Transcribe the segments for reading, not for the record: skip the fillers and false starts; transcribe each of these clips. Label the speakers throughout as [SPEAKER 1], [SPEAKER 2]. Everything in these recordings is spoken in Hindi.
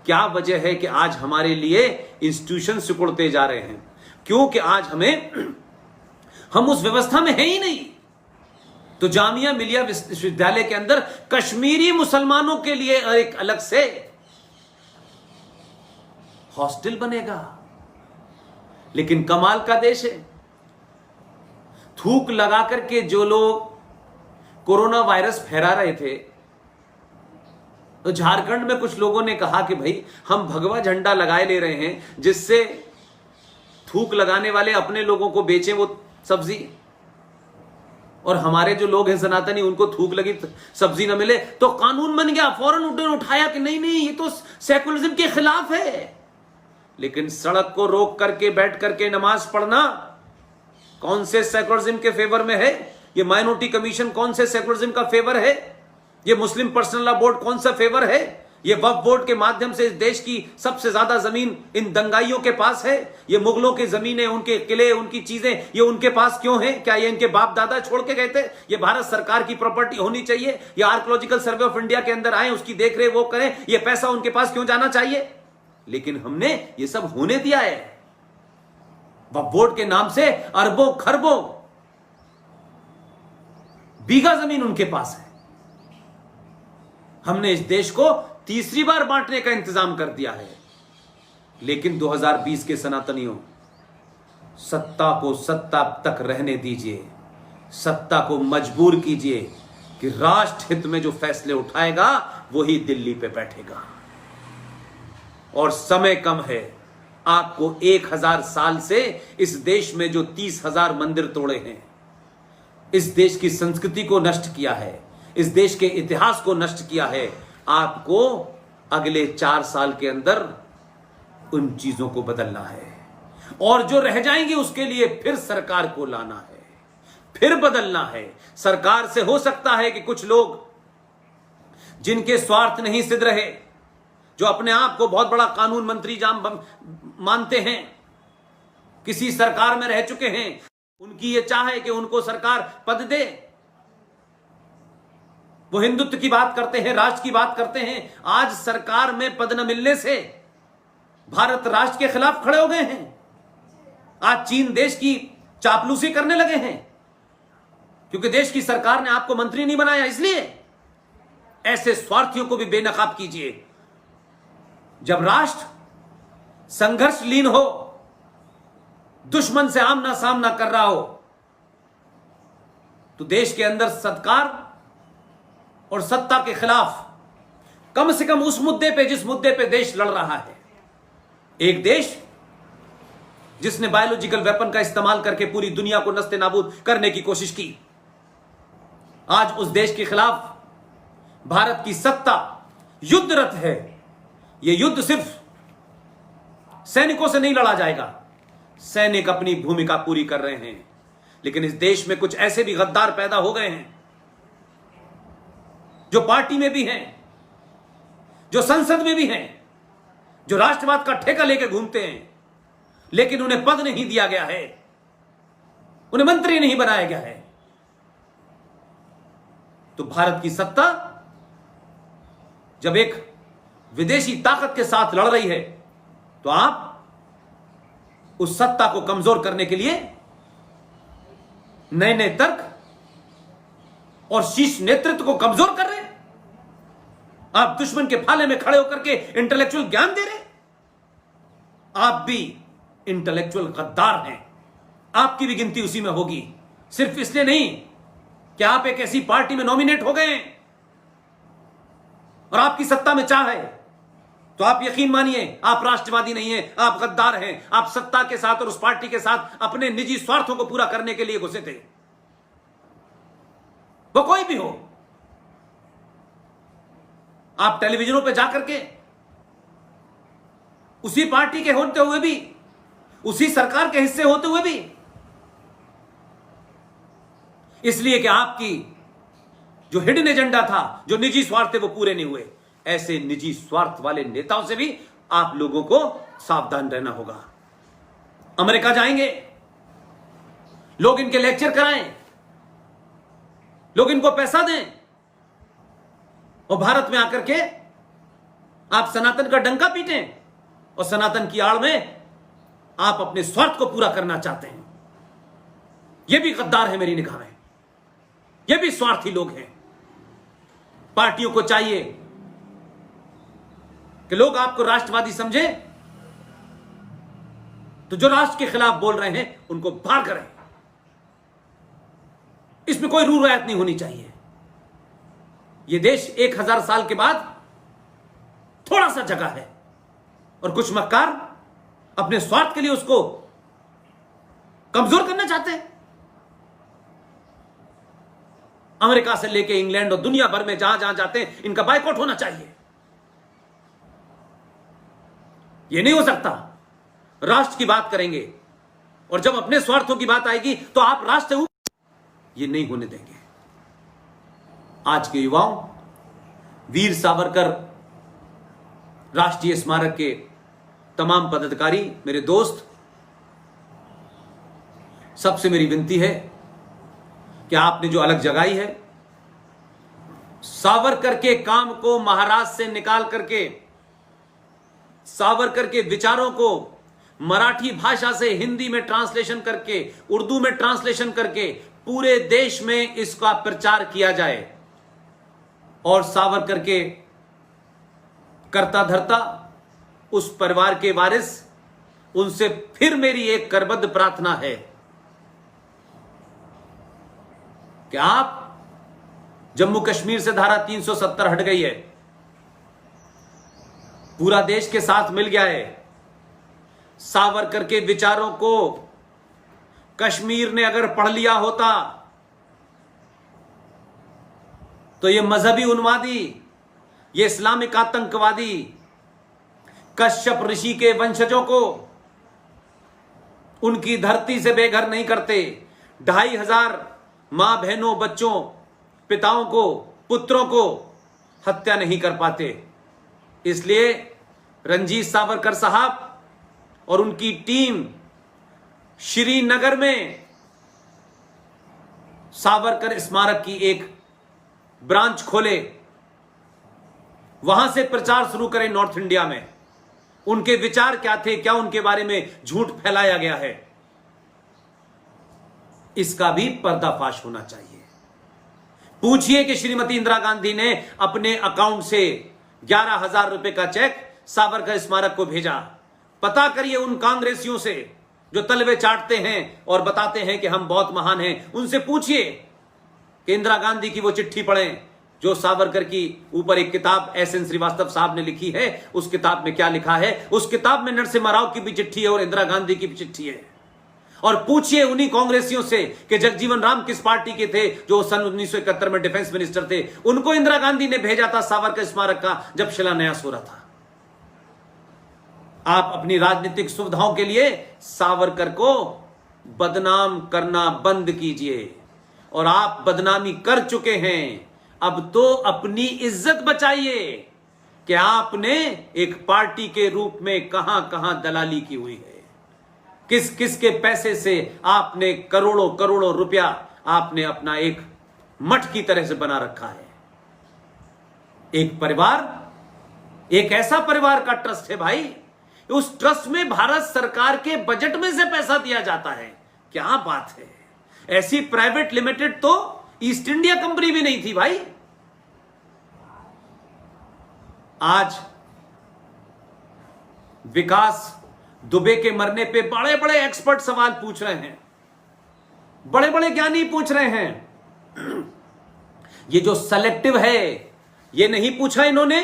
[SPEAKER 1] क्या वजह है कि आज हमारे लिए इंस्टीट्यूशन सिकुड़ते जा रहे हैं? क्योंकि आज हम उस व्यवस्था में है ही नहीं। तो जामिया मिलिया विश्वविद्यालय के अंदर कश्मीरी मुसलमानों के लिए एक अलग से हॉस्टल बनेगा। लेकिन कमाल का देश है, थूक लगा करके जो लोग कोरोना वायरस फैला रहे थे, तो झारखंड में कुछ लोगों ने कहा कि भाई हम भगवा झंडा लगाए ले रहे हैं जिससे थूक लगाने वाले अपने लोगों को बेचें वो सब्जी, और हमारे जो लोग हैं सनातनी उनको थूक लगी सब्जी ना मिले। तो कानून बन गया, फौरन उठाया कि नहीं नहीं ये तो सेकुलरिज्म के खिलाफ है। लेकिन सड़क को रोक करके बैठ करके नमाज पढ़ना कौन से सेकुलरिज्म के फेवर में है? ये माइनॉरिटी कमीशन कौन से सेकुलरिज्म का फेवर है? ये मुस्लिम पर्सनल लॉ बोर्ड कौन सा फेवर है? ये वक्फ बोर्ड के माध्यम से इस देश की सबसे ज्यादा जमीन इन दंगाइयों के पास है। ये मुगलों की जमीनें, उनके किले, उनकी चीजें, ये उनके पास क्यों है? क्या ये इनके बाप दादा छोड़ के गए थे? ये भारत सरकार की प्रॉपर्टी होनी चाहिए। ये आर्कियोलॉजिकल सर्वे ऑफ इंडिया के अंदर आए, उसकी देखरेख वो करें, ये पैसा उनके पास क्यों जाना चाहिए? लेकिन हमने ये सब होने दिया है। वक्फ बोर्ड के नाम से अरबों खरबों बीघा जमीन उनके पास है। हमने इस देश को तीसरी बार बांटने का इंतजाम कर दिया है। लेकिन 2020 के सनातनियों, सत्ता को सत्ता तक रहने दीजिए, सत्ता को मजबूर कीजिए कि राष्ट्र हित में जो फैसले उठाएगा वही दिल्ली पे बैठेगा। और समय कम है। आपको 1000 साल से इस देश में जो 30,000 मंदिर तोड़े हैं, इस देश की संस्कृति को नष्ट किया है, इस देश के इतिहास को नष्ट किया है, आपको अगले 4 साल के अंदर उन चीजों को बदलना है। और जो रह जाएंगे उसके लिए फिर सरकार को लाना है, फिर बदलना है। सरकार से हो सकता है कि कुछ लोग जिनके स्वार्थ नहीं सिद्ध रहे, जो अपने आप को बहुत बड़ा कानून मंत्री मानते हैं, किसी सरकार में रह चुके हैं, उनकी यह चाह है कि उनको सरकार पद दे। वो हिंदुत्व की बात करते हैं, राष्ट्र की बात करते हैं। आज सरकार में पद न मिलने से भारत राष्ट्र के खिलाफ खड़े हो गए हैं। आज चीन देश की चापलूसी करने लगे हैं क्योंकि देश की सरकार ने आपको मंत्री नहीं बनाया। इसलिए ऐसे स्वार्थियों को भी बेनकाब कीजिए। जब राष्ट्र संघर्षलीन हो, दुश्मन से आमना सामना कर रहा हो, तो देश के अंदर सत्कार और सत्ता के खिलाफ कम से कम उस मुद्दे पे जिस मुद्दे पे देश लड़ रहा है, एक देश जिसने बायोलॉजिकल वेपन का इस्तेमाल करके पूरी दुनिया को नस्ते नाबूद करने की कोशिश की, आज उस देश के खिलाफ भारत की सत्ता युद्धरत है। यह युद्ध सिर्फ सैनिकों से नहीं लड़ा जाएगा। सैनिक अपनी भूमिका पूरी कर रहे हैं, लेकिन इस देश में कुछ ऐसे भी गद्दार पैदा हो गए हैं जो पार्टी में भी हैं, जो संसद में भी हैं, जो राष्ट्रवाद का ठेका लेकर घूमते हैं, लेकिन उन्हें पद नहीं दिया गया है, उन्हें मंत्री नहीं बनाया गया है। तो भारत की सत्ता जब एक विदेशी ताकत के साथ लड़ रही है, तो आप उस सत्ता को कमजोर करने के लिए नए नए तर्क और शीर्ष नेतृत्व को कमजोर कर रहे हैं। आप दुश्मन के फाले में खड़े होकर के इंटेलेक्चुअल ज्ञान दे रहे हैं। आप भी इंटेलेक्चुअल गद्दार हैं। आपकी भी गिनती उसी में होगी। सिर्फ इसलिए नहीं कि आप एक ऐसी पार्टी में नॉमिनेट हो गए हैं और आपकी सत्ता में चाह है, तो आप यकीन मानिए आप राष्ट्रवादी नहीं हैं, आप गद्दार हैं। आप सत्ता के साथ और उस पार्टी के साथ अपने निजी स्वार्थों को पूरा करने के लिए घुसे थे, वो कोई भी हो। आप टेलीविजनों पे जाकर के उसी पार्टी के होते हुए भी, उसी सरकार के हिस्से होते हुए भी, इसलिए कि आपकी जो हिडन एजेंडा था, जो निजी स्वार्थ थे, वो पूरे नहीं हुए। ऐसे निजी स्वार्थ वाले नेताओं से भी आप लोगों को सावधान रहना होगा। अमेरिका जाएंगे, लोग इनके लेक्चर कराएं, लोग इनको पैसा दें, और भारत में आकर के आप सनातन का डंका पीटें और सनातन की आड़ में आप अपने स्वार्थ को पूरा करना चाहते हैं। यह भी गद्दार है मेरी निगाह में, यह भी स्वार्थी लोग हैं। पार्टियों को चाहिए कि लोग आपको राष्ट्रवादी समझें, तो जो राष्ट्र के खिलाफ बोल रहे हैं उनको बाहर करें। इसमें कोई रू रिवायत नहीं होनी चाहिए। यह देश 1000 साल के बाद थोड़ा सा जगह है और कुछ मक्कार अपने स्वार्थ के लिए उसको कमजोर करना चाहते हैं। अमेरिका से लेके इंग्लैंड और दुनिया भर में जहां जहां जाते हैं इनका बायकॉट होना चाहिए। यह नहीं हो सकता। राष्ट्र की बात करेंगे और जब अपने स्वार्थों की बात आएगी तो आप राष्ट्र ये नहीं होने देंगे। आज के युवाओं, वीर सावरकर राष्ट्रीय स्मारक के तमाम पदाधिकारी, मेरे दोस्त, सबसे मेरी विनती है कि आपने जो अलग जगाई है, सावरकर के काम को महाराष्ट्र से निकाल करके, सावरकर के विचारों को मराठी भाषा से हिंदी में ट्रांसलेशन करके, उर्दू में ट्रांसलेशन करके पूरे देश में इसका प्रचार किया जाए और सावरकर के कर्ता धर्ता, उस परिवार के वारिस, उनसे फिर मेरी एक करबद्ध प्रार्थना है कि आप, जम्मू कश्मीर से धारा 370 हट गई है, पूरा देश के साथ मिल गया है। सावरकर के विचारों को कश्मीर ने अगर पढ़ लिया होता तो ये मजहबी उन्मादी, ये इस्लामिक आतंकवादी कश्यप ऋषि के वंशजों को उनकी धरती से बेघर नहीं करते। 2500 मां बहनों, बच्चों, पिताओं को, पुत्रों को हत्या नहीं कर पाते। इसलिए रणजीत सावरकर साहब और उनकी टीम श्रीनगर में सावरकर स्मारक की एक ब्रांच खोले, वहां से प्रचार शुरू करें नॉर्थ इंडिया में। उनके विचार क्या थे, क्या उनके बारे में झूठ फैलाया गया है, इसका भी पर्दाफाश होना चाहिए। पूछिए कि श्रीमती इंदिरा गांधी ने अपने अकाउंट से 11,000 रुपए का चेक सावरकर स्मारक को भेजा। पता करिए उन कांग्रेसियों से जो तलवे चाटते हैं और बताते हैं कि हम बहुत महान हैं। उनसे पूछिए कि इंदिरा गांधी की वो चिट्ठी पढ़ें जो सावरकर की ऊपर एक किताब एस.एन. श्रीवास्तव साहब ने लिखी है। उस किताब में क्या लिखा है? उस किताब में नरसिम्हा राव की भी चिट्ठी है और इंदिरा गांधी की भी चिट्ठी है। और पूछिए उन्हीं कांग्रेसियों से कि जगजीवन राम किस पार्टी के थे जो सन 1971 में डिफेंस मिनिस्टर थे। उनको इंदिरा गांधी ने भेजा था सावरकर स्मारक का जब शिलान्यास हो रहा था। आप अपनी राजनीतिक सुविधाओं के लिए सावरकर को बदनाम करना बंद कीजिए, और आप बदनामी कर चुके हैं। अब तो अपनी इज्जत बचाइए कि आपने एक पार्टी के रूप में कहां कहां दलाली की हुई है, किस किस के पैसे से आपने करोड़ों करोड़ों रुपया आपने अपना एक मठ की तरह से बना रखा है। एक परिवार, एक ऐसा परिवार का ट्रस्ट है भाई, उस ट्रस्ट में भारत सरकार के बजट में से पैसा दिया जाता है। क्या बात है! ऐसी प्राइवेट लिमिटेड तो ईस्ट इंडिया कंपनी भी नहीं थी भाई। आज विकास दुबे के मरने पे बड़े बड़े एक्सपर्ट सवाल पूछ रहे हैं, बड़े बड़े ज्ञानी पूछ रहे हैं। ये जो सेलेक्टिव है, ये नहीं पूछा इन्होंने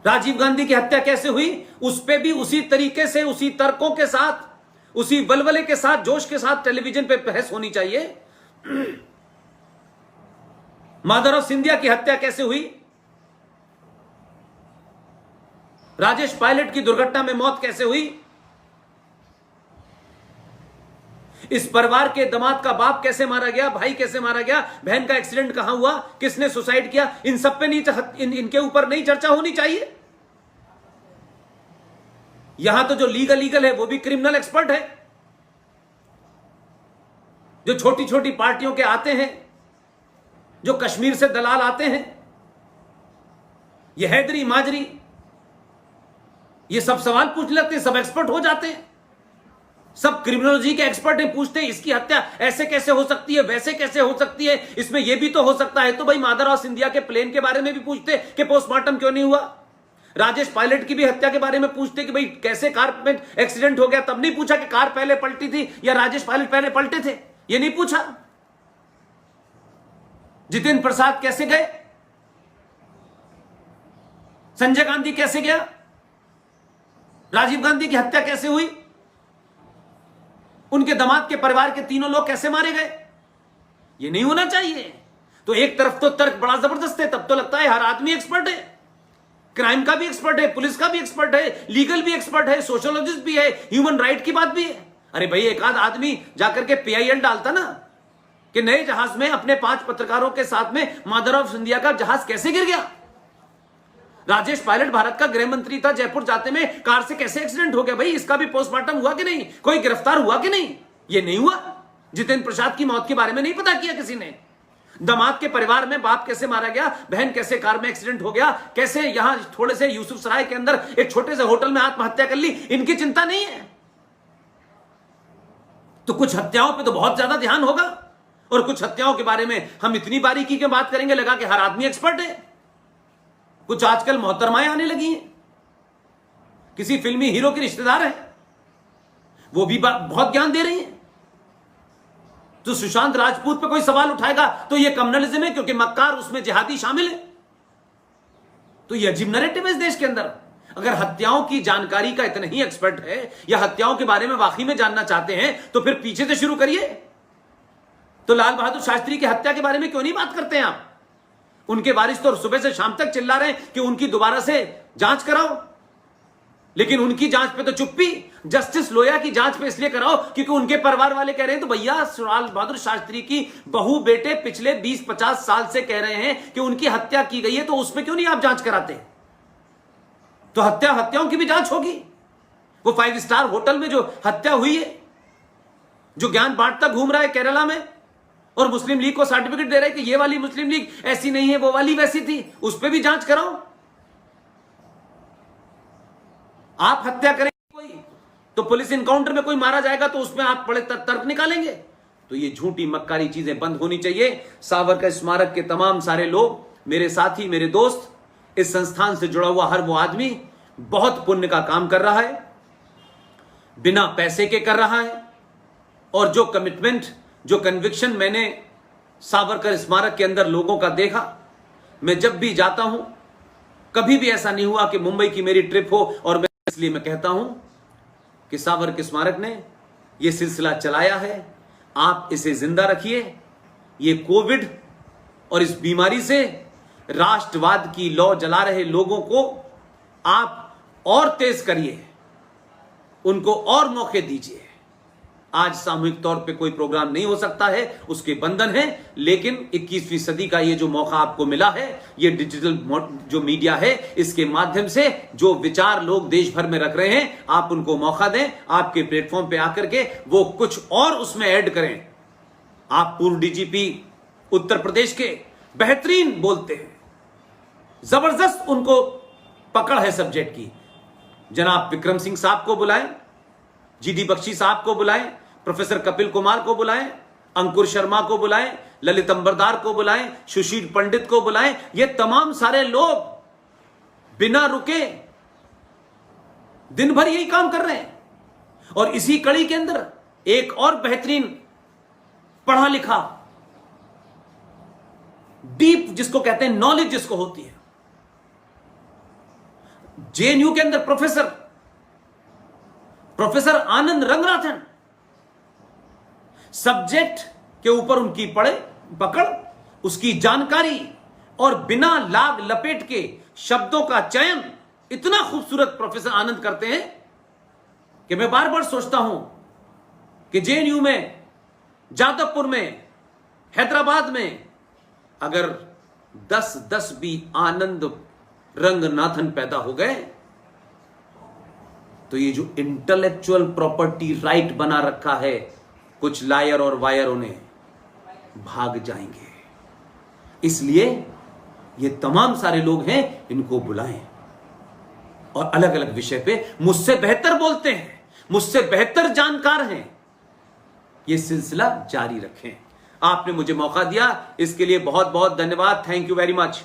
[SPEAKER 1] राजीव गांधी की हत्या कैसे हुई, उस पे भी उसी तरीके से, उसी तर्कों के साथ, उसी बलबले के साथ, जोश के साथ टेलीविजन पे बहस होनी चाहिए। माधवराव सिंधिया की हत्या कैसे हुई, राजेश पायलट की दुर्घटना में मौत कैसे हुई, इस परिवार के दामाद का बाप कैसे मारा गया, भाई कैसे मारा गया, बहन का एक्सीडेंट कहां हुआ, किसने सुसाइड किया, इन सब पे नहीं, इनके ऊपर नहीं चर्चा होनी चाहिए। यहां तो जो लीगल है वो भी क्रिमिनल एक्सपर्ट है, जो छोटी छोटी पार्टियों के आते हैं, जो कश्मीर से दलाल आते हैं, ये हैदरी माजरी, ये सब सवाल पूछने लगते हैं, सब एक्सपर्ट हो जाते हैं, सब क्रिमिनोलॉजी के एक्सपर्ट हैं, पूछते हैं इसकी हत्या ऐसे कैसे हो सकती है, वैसे कैसे हो सकती है, इसमें ये भी तो हो सकता है। तो भाई माधवराव सिंधिया के प्लेन के बारे में भी पूछते कि पोस्टमार्टम क्यों नहीं हुआ। राजेश पायलट की भी हत्या के बारे में पूछते कि भाई कैसे कार में एक्सीडेंट हो गया। तब नहीं पूछा कि कार पहले पलटी थी या राजेश पायलट पहले पलटे थे, ये नहीं पूछा। जितेंद्र प्रसाद कैसे गए, संजय गांधी कैसे गया, राजीव गांधी की हत्या कैसे हुई, उनके दामाद के परिवार के तीनों लोग कैसे मारे गए, ये नहीं होना चाहिए। तो एक तरफ तो तर्क बड़ा जबरदस्त है, तब तो लगता है हर आदमी एक्सपर्ट है, क्राइम का भी एक्सपर्ट है, पुलिस का भी एक्सपर्ट है, लीगल भी एक्सपर्ट है, सोशियोलॉजिस्ट भी है, ह्यूमन राइट की बात भी है। अरे भाई एक आध आदमी जाकर के PIL डालता ना कि नए जहाज में अपने 5 पत्रकारों के साथ में माधवराव सिंधिया का जहाज कैसे गिर गया, राजेश पायलट भारत का गृह मंत्री था, जयपुर जाते में कार से कैसे एक्सीडेंट हो गया, भाई इसका भी पोस्टमार्टम हुआ कि नहीं, कोई गिरफ्तार हुआ कि नहीं, ये नहीं हुआ। जितेंद्र प्रसाद की मौत के बारे में नहीं पता किया किसी ने। दामाद के परिवार में बाप कैसे मारा गया, बहन कैसे कार में एक्सीडेंट हो गया, कैसे यहां थोड़े से यूसुफ सराय के अंदर एक छोटे से होटल में आत्महत्या कर ली, इनकी चिंता नहीं है। तो कुछ हत्याओं पे तो बहुत ज्यादा ध्यान होगा, और कुछ हत्याओं के बारे में हम इतनी बारीकी की बात करेंगे लगा कि हर आदमी एक्सपर्ट है। कुछ आजकल मोहतरमाएं आने लगी हैं, किसी फिल्मी हीरो के रिश्तेदार हैं, वो भी बहुत ज्ञान दे रही हैं। तो सुशांत राजपूत पे कोई सवाल उठाएगा तो ये कम्युनलिज्म है क्योंकि मक्कार उसमें जिहादी शामिल है। तो ये अजीब नैरेटिव है इस देश के अंदर। अगर हत्याओं की जानकारी का इतना ही एक्सपर्ट है या हत्याओं के बारे में वाकई में जानना चाहते हैं तो फिर पीछे से शुरू करिए। तो लाल बहादुर शास्त्री की हत्या के बारे में क्यों नहीं बात करते हैं आप? उनके वारिस तो सुबह से शाम तक चिल्ला रहे हैं कि उनकी दोबारा से जांच कराओ, लेकिन उनकी जांच पे तो चुप्पी। जस्टिस लोया की जांच पे इसलिए कराओ क्योंकि उनके परिवार वाले कह रहे हैं तो भैया लाल बहादुर शास्त्री की बहू बेटे पिछले 20-50 साल से कह रहे हैं कि उनकी हत्या की गई है, तो उसमें क्यों नहीं आप जांच कराते? तो हत्याओं की भी जांच होगी। वो 5 स्टार होटल में जो हत्या हुई है, जो ज्ञान बांटता घूम रहा है केरला में और मुस्लिम लीग को सर्टिफिकेट दे रहे हैं कि ये वाली मुस्लिम लीग ऐसी नहीं है, वो वाली वैसी थी, उस पर भी जांच कराओ। आप हत्या करेंगे कोई तो पुलिस इनकाउंटर में कोई मारा जाएगा तो उसमें आप बड़े तर्क निकालेंगे। तो ये झूठी मक्कारी चीजें बंद होनी चाहिए। सावरकर स्मारक के तमाम सारे लोग, मेरे साथी, मेरे दोस्त, इस संस्थान से जुड़ा हुआ हर वो आदमी बहुत पुण्य का काम कर रहा है, बिना पैसे के कर रहा है। और जो कमिटमेंट, जो कन्विक्शन मैंने सावरकर स्मारक के अंदर लोगों का देखा, मैं जब भी जाता हूं कभी भी ऐसा नहीं हुआ कि मुंबई की मेरी ट्रिप हो और इसलिए मैं कहता हूं कि सावरकर स्मारक ने यह सिलसिला चलाया है, आप इसे जिंदा रखिए। ये कोविड और इस बीमारी से राष्ट्रवाद की लौ जला रहे लोगों को आप और तेज करिए, उनको और मौके दीजिए। आज सामूहिक तौर पे कोई प्रोग्राम नहीं हो सकता है, उसके बंधन है, लेकिन 21वीं सदी का ये जो मौका आपको मिला है, ये डिजिटल जो मीडिया है, इसके माध्यम से जो विचार लोग देश भर में रख रहे हैं, आप उनको मौका दें, आपके प्लेटफॉर्म पे आकर के वो कुछ और उसमें ऐड करें। आप पूर्व DGP उत्तर प्रदेश के बेहतरीन बोलते हैं, जबरदस्त उनको पकड़ है सब्जेक्ट की। जनाब विक्रम सिंह साहब को बुलाएं, GD बख्शी साहब को बुलाएं, प्रोफेसर कपिल कुमार को बुलाएं, अंकुर शर्मा को बुलाएं, ललित अंबरदार को बुलाएं, सुशील पंडित को बुलाएं। ये तमाम सारे लोग बिना रुके दिन भर यही काम कर रहे हैं। और इसी कड़ी के अंदर एक और बेहतरीन पढ़ा लिखा, डीप जिसको कहते हैं, नॉलेज जिसको होती है, JNU के अंदर प्रोफेसर आनंद रंगनाथन, सब्जेक्ट के ऊपर उनकी पकड़, उसकी जानकारी और बिना लाग लपेट के शब्दों का चयन इतना खूबसूरत प्रोफेसर आनंद करते हैं कि मैं बार बार सोचता हूं कि JNU में, जादवपुर में, हैदराबाद में अगर 10 भी आनंद रंगनाथन पैदा हो गए तो ये जो इंटेलेक्चुअल प्रॉपर्टी राइट बना रखा है, कुछ लायर और वायर उन्हें भाग जाएंगे। इसलिए ये तमाम सारे लोग हैं, इनको बुलाएं और अलग अलग विषय पे मुझसे बेहतर बोलते हैं, मुझसे बेहतर जानकार हैं, ये सिलसिला जारी रखें। आपने मुझे मौका दिया, इसके लिए बहुत बहुत धन्यवाद। Thank you very much.